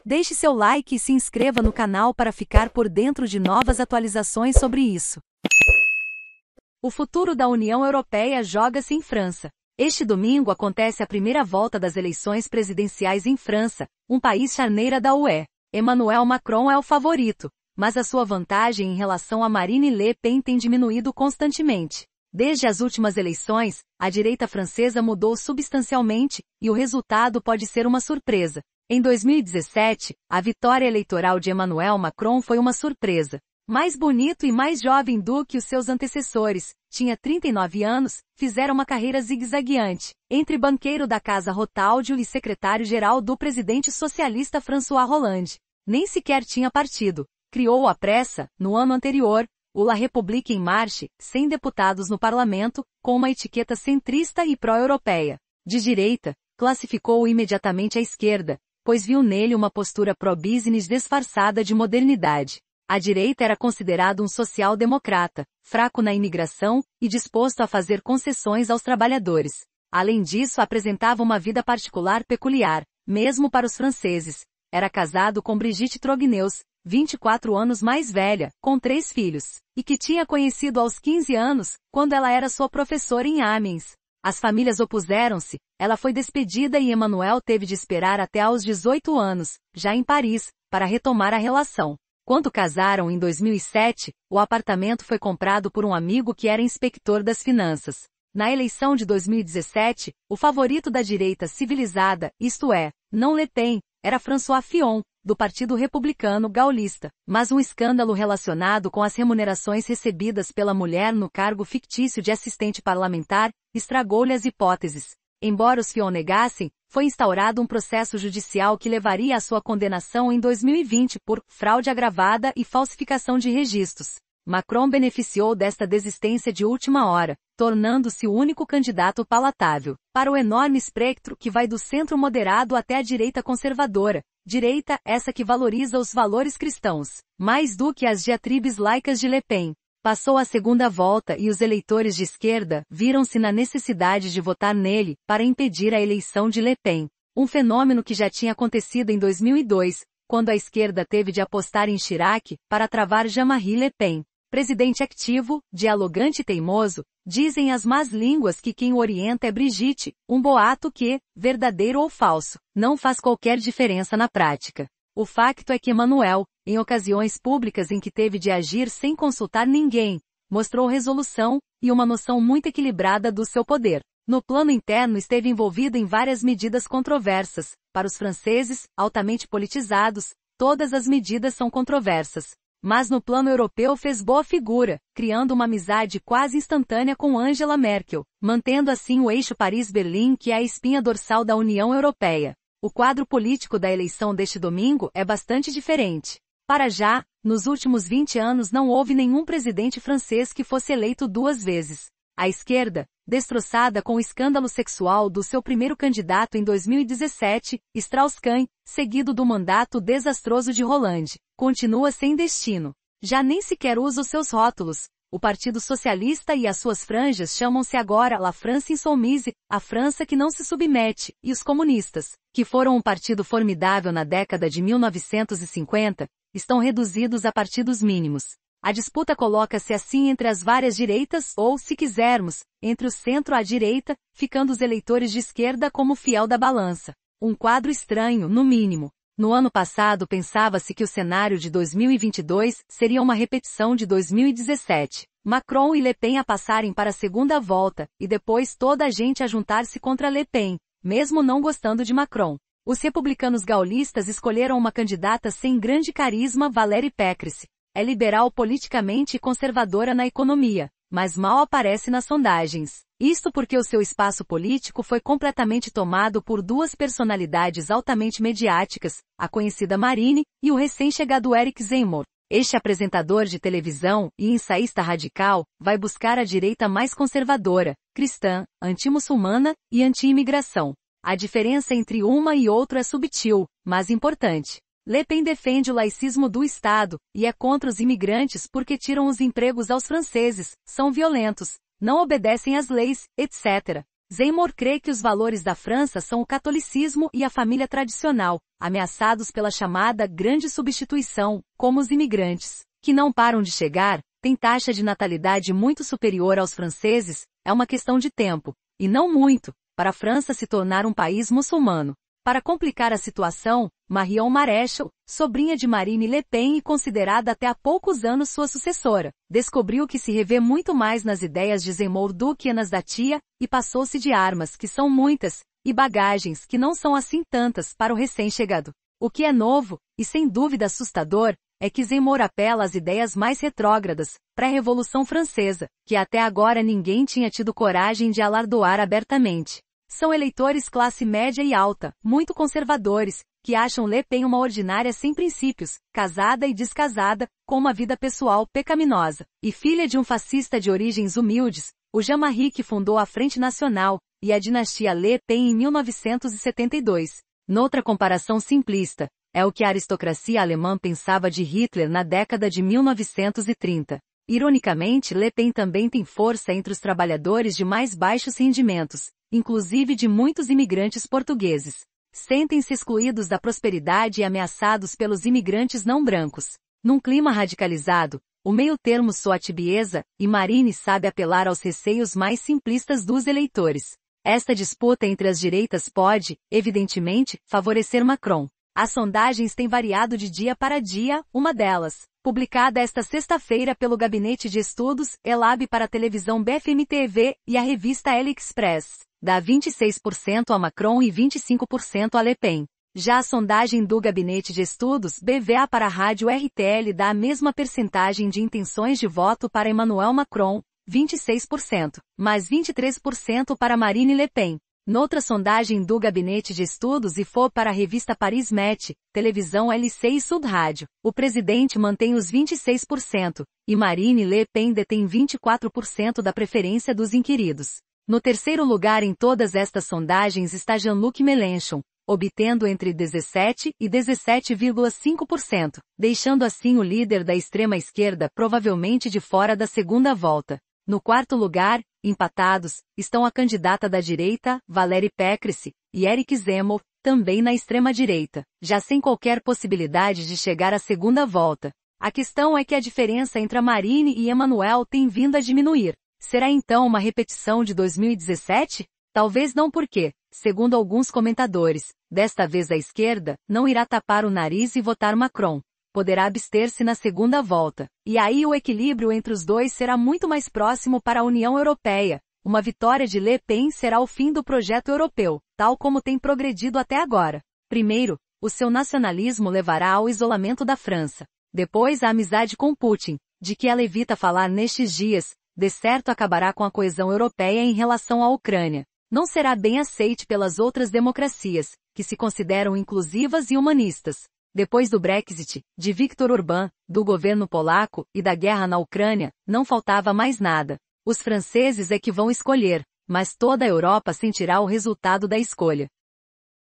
Deixe seu like e se inscreva no canal para ficar por dentro de novas atualizações sobre isso. O futuro da União Europeia joga-se em França. Este domingo acontece a primeira volta das eleições presidenciais em França, um país charneira da UE. Emmanuel Macron é o favorito, mas a sua vantagem em relação a Marine Le Pen tem diminuído constantemente. Desde as últimas eleições, a direita francesa mudou substancialmente, e o resultado pode ser uma surpresa. Em 2017, a vitória eleitoral de Emmanuel Macron foi uma surpresa. Mais bonito e mais jovem do que os seus antecessores, tinha 39 anos, fizeram uma carreira zigue-zagueante, entre banqueiro da Casa Rothschild e secretário-geral do presidente socialista François Hollande. Nem sequer tinha partido. Criou à pressa, no ano anterior, o La République En Marche, 100 deputados no parlamento, com uma etiqueta centrista e pró-europeia. De direita, classificou-o imediatamente à esquerda, pois viu nele uma postura pró-business disfarçada de modernidade. A direita era considerado um social-democrata, fraco na imigração e disposto a fazer concessões aos trabalhadores. Além disso, apresentava uma vida particular peculiar, mesmo para os franceses. Era casado com Brigitte Trogneux, 24 anos mais velha, com 3 filhos, e que tinha conhecido aos 15 anos, quando ela era sua professora em Amiens. As famílias opuseram-se, ela foi despedida e Emmanuel teve de esperar até aos 18 anos, já em Paris, para retomar a relação. Quando casaram em 2007, o apartamento foi comprado por um amigo que era inspector das finanças. Na eleição de 2017, o favorito da direita civilizada, isto é, não Le Pen, era François Fillon, do Partido Republicano Gaulista, mas um escândalo relacionado com as remunerações recebidas pela mulher no cargo fictício de assistente parlamentar, estragou-lhe as hipóteses. Embora os Fillon negassem, foi instaurado um processo judicial que levaria à sua condenação em 2020 por fraude agravada e falsificação de registros. Macron beneficiou desta desistência de última hora, tornando-se o único candidato palatável para o enorme espectro que vai do centro moderado até a direita conservadora. Direita, essa que valoriza os valores cristãos, mais do que as diatribes laicas de Le Pen. Passou a segunda volta e os eleitores de esquerda viram-se na necessidade de votar nele para impedir a eleição de Le Pen. Um fenômeno que já tinha acontecido em 2002, quando a esquerda teve de apostar em Chirac para travar Jean-Marie Le Pen. Presidente ativo, dialogante e teimoso, dizem as más línguas que quem o orienta é Brigitte, um boato que, verdadeiro ou falso, não faz qualquer diferença na prática. O facto é que Emmanuel, em ocasiões públicas em que teve de agir sem consultar ninguém, mostrou resolução e uma noção muito equilibrada do seu poder. No plano interno esteve envolvido em várias medidas controversas. Para os franceses, altamente politizados, todas as medidas são controversas. Mas no plano europeu fez boa figura, criando uma amizade quase instantânea com Angela Merkel, mantendo assim o eixo Paris-Berlim que é a espinha dorsal da União Europeia. O quadro político da eleição deste domingo é bastante diferente. Para já, nos últimos 20 anos não houve nenhum presidente francês que fosse eleito 2 vezes. A esquerda, destroçada com o escândalo sexual do seu primeiro candidato em 2017, Strauss-Kahn, seguido do mandato desastroso de Hollande, continua sem destino. Já nem sequer usa os seus rótulos. O Partido Socialista e as suas franjas chamam-se agora La France Insoumise, a França que não se submete, e os comunistas, que foram um partido formidável na década de 1950, estão reduzidos a partidos mínimos. A disputa coloca-se assim entre as várias direitas ou, se quisermos, entre o centro à direita, ficando os eleitores de esquerda como fiel da balança. Um quadro estranho, no mínimo. No ano passado pensava-se que o cenário de 2022 seria uma repetição de 2017. Macron e Le Pen a passarem para a segunda volta, e depois toda a gente a juntar-se contra Le Pen, mesmo não gostando de Macron. Os republicanos gaullistas escolheram uma candidata sem grande carisma, Valérie Pécresse. É liberal politicamente e conservadora na economia, mas mal aparece nas sondagens. Isto porque o seu espaço político foi completamente tomado por 2 personalidades altamente mediáticas, a conhecida Marine e o recém-chegado Eric Zemmour. Este apresentador de televisão e ensaísta radical vai buscar a direita mais conservadora, cristã, anti-muçulmana e anti-imigração. A diferença entre uma e outro é subtil, mas importante. Le Pen defende o laicismo do Estado, e é contra os imigrantes porque tiram os empregos aos franceses, são violentos, não obedecem às leis, etc. Zemmour crê que os valores da França são o catolicismo e a família tradicional, ameaçados pela chamada grande substituição, como os imigrantes, que não param de chegar, têm taxa de natalidade muito superior aos franceses, é uma questão de tempo, e não muito, para a França se tornar um país muçulmano. Para complicar a situação, Marion Maréchal, sobrinha de Marine Le Pen e considerada até há poucos anos sua sucessora, descobriu que se revê muito mais nas ideias de Zemmour do que nas da tia, e passou-se de armas, que são muitas, e bagagens, que não são assim tantas, para o recém-chegado. O que é novo, e sem dúvida assustador, é que Zemmour apela às ideias mais retrógradas, pré-Revolução Francesa, que até agora ninguém tinha tido coragem de alardoar abertamente. São eleitores classe média e alta, muito conservadores, que acham Le Pen uma ordinária sem princípios, casada e descasada, com uma vida pessoal pecaminosa, e filha de um fascista de origens humildes, o Jean-Marie que fundou a Frente Nacional, e a dinastia Le Pen em 1972. Noutra comparação simplista, é o que a aristocracia alemã pensava de Hitler na década de 1930. Ironicamente, Le Pen também tem força entre os trabalhadores de mais baixos rendimentos, inclusive de muitos imigrantes portugueses. Sentem-se excluídos da prosperidade e ameaçados pelos imigrantes não brancos. Num clima radicalizado, o meio-termo soa tibieza, e Marine sabe apelar aos receios mais simplistas dos eleitores. Esta disputa entre as direitas pode, evidentemente, favorecer Macron. As sondagens têm variado de dia para dia, uma delas, publicada esta sexta-feira pelo Gabinete de Estudos, ELAB para a televisão BFM TV e a revista Elle Express, dá 26% a Macron e 25% a Le Pen. Já a sondagem do Gabinete de Estudos, BVA para a rádio RTL dá a mesma percentagem de intenções de voto para Emmanuel Macron, 26%, mas 23% para Marine Le Pen. Noutra sondagem do Gabinete de Estudos e for para a revista Paris Match, televisão LC e Sud Rádio, o presidente mantém os 26%, e Marine Le Pen detém 24% da preferência dos inquiridos. No terceiro lugar em todas estas sondagens está Jean-Luc Mélenchon, obtendo entre 17% e 17,5%, deixando assim o líder da extrema-esquerda provavelmente de fora da segunda volta. No quarto lugar, empatados, estão a candidata da direita, Valérie Pécresse, e Éric Zemmour, também na extrema-direita, já sem qualquer possibilidade de chegar à segunda volta. A questão é que a diferença entre a Marine e Emmanuel tem vindo a diminuir. Será então uma repetição de 2017? Talvez não porque, segundo alguns comentadores, desta vez a esquerda, não irá tapar o nariz e votar Macron. Poderá abster-se na segunda volta. E aí o equilíbrio entre os dois será muito mais próximo para a União Europeia. Uma vitória de Le Pen será o fim do projeto europeu, tal como tem progredido até agora. Primeiro, o seu nacionalismo levará ao isolamento da França. Depois a amizade com Putin, de que ela evita falar nestes dias, de certo acabará com a coesão europeia em relação à Ucrânia. Não será bem aceite pelas outras democracias, que se consideram inclusivas e humanistas. Depois do Brexit, de Viktor Orbán, do governo polaco e da guerra na Ucrânia, não faltava mais nada. Os franceses é que vão escolher, mas toda a Europa sentirá o resultado da escolha.